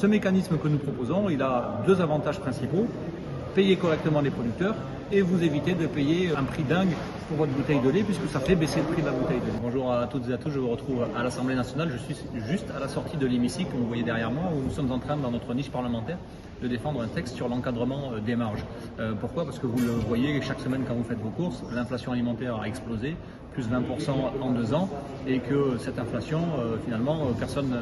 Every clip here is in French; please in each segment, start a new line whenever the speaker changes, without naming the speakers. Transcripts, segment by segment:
ce mécanisme que nous proposons, il a deux avantages principaux. Payer correctement les producteurs et vous éviter de payer un prix dingue pour votre bouteille de lait puisque ça fait baisser le prix de la bouteille de lait. Bonjour à toutes et à tous, je vous retrouve à l'Assemblée nationale. Je suis juste à la sortie de l'hémicycle, comme vous voyez derrière moi, où nous sommes en train, dans notre niche parlementaire, de défendre un texte sur l'encadrement des marges. Pourquoi ? Parce que vous le voyez chaque semaine quand vous faites vos courses, l'inflation alimentaire a explosé, plus 20% en 2 ans, et que cette inflation, finalement, personne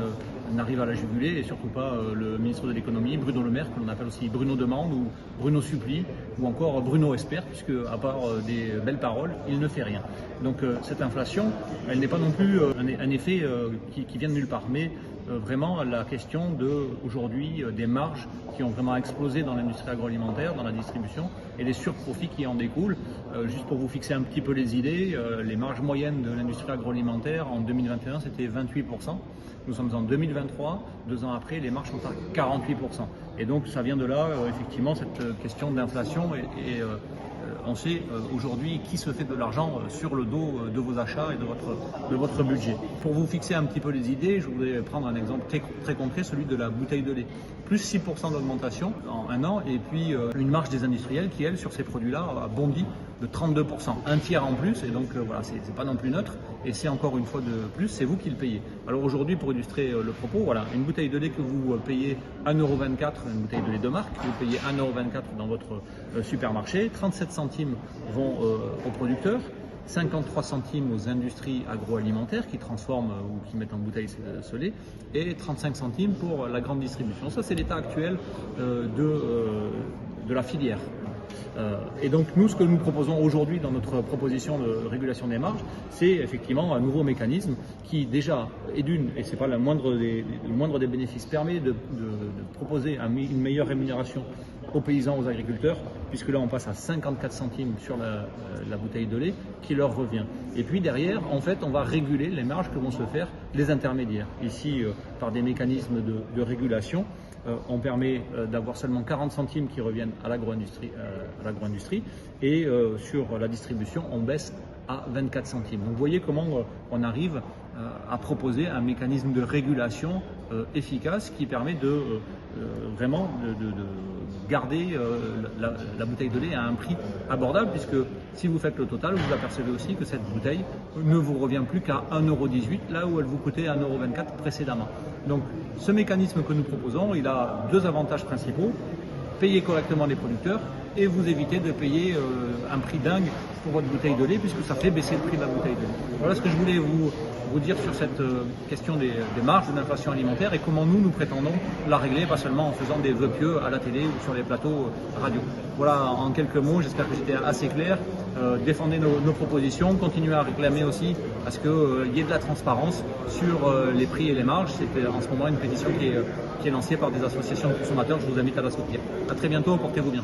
n'arrive à la juguler, et surtout pas le ministre de l'économie, Bruno Le Maire, que l'on appelle aussi Bruno Demande, ou Bruno Supplie, ou encore Bruno Espère, puisque à part des belles paroles, il ne fait rien. Donc cette inflation, elle n'est pas non plus un effet qui vient de nulle part, mais vraiment la question aujourd'hui des marges qui ont vraiment explosé dans l'industrie agroalimentaire, dans la distribution, et les surprofits qui en découlent. Juste pour vous fixer un petit peu les idées, les marges moyennes de l'industrie agroalimentaire en 2021 c'était 28%. Nous sommes en 2023, 2 ans après, les marges sont à 48%. Et donc ça vient de là, effectivement, cette question d'inflation et on sait aujourd'hui qui se fait de l'argent sur le dos de vos achats et de votre budget. Pour vous fixer un petit peu les idées, je voudrais prendre un exemple très concret, celui de la bouteille de lait. Plus 6% d'augmentation en 1 an, et puis une marge des industriels qui, elle, sur ces produits-là, a bondi de 32%. Un tiers en plus, et donc voilà, c'est pas non plus neutre, et c'est encore une fois de plus, c'est vous qui le payez. Alors aujourd'hui, pour illustrer le propos, voilà, une bouteille de lait que vous payez 1,24 €, une bouteille de lait de marque, que vous payez 1,24 € dans votre supermarché, 37 centimes vont aux producteurs, 53 centimes aux industries agroalimentaires qui transforment ou qui mettent en bouteille ce lait, et 35 centimes pour la grande distribution. Ça, c'est l'état actuel de la filière. Et donc nous, ce que nous proposons aujourd'hui dans notre proposition de régulation des marges, c'est effectivement un nouveau mécanisme qui déjà est et c'est pas le moindre des bénéfices, permet de proposer une meilleure rémunération aux paysans, aux agriculteurs, puisque là on passe à 54 centimes sur la bouteille de lait qui leur revient. Et puis derrière, en fait, on va réguler les marges que vont se faire les intermédiaires. Ici, par des mécanismes de régulation, on permet d'avoir seulement 40 centimes qui reviennent à l'agro-industrie, et sur la distribution, on baisse à 24 centimes. Donc vous voyez comment on arrive à proposer un mécanisme de régulation efficace qui permet vraiment de garder la bouteille de lait à un prix abordable, puisque si vous faites le total, vous apercevez aussi que cette bouteille ne vous revient plus qu'à 1,18 €, là où elle vous coûtait 1,24 € précédemment. Donc ce mécanisme que nous proposons, il a deux avantages principaux. Payer correctement les producteurs et vous éviter de payer un prix dingue pour votre bouteille de lait, puisque ça fait baisser le prix de la bouteille de lait. Voilà ce que je voulais vous dire sur cette question des marges de l'inflation alimentaire et comment nous prétendons la régler, pas seulement en faisant des vœux pieux à la télé ou sur les plateaux radio. Voilà, en quelques mots, j'espère que j'étais assez clair. Défendez nos propositions, continuez à réclamer aussi à ce qu'il y ait de la transparence sur les prix et les marges. C'est en ce moment une pétition qui est lancée par des associations de consommateurs. Je vous invite à la soutenir. À très bientôt, portez-vous bien.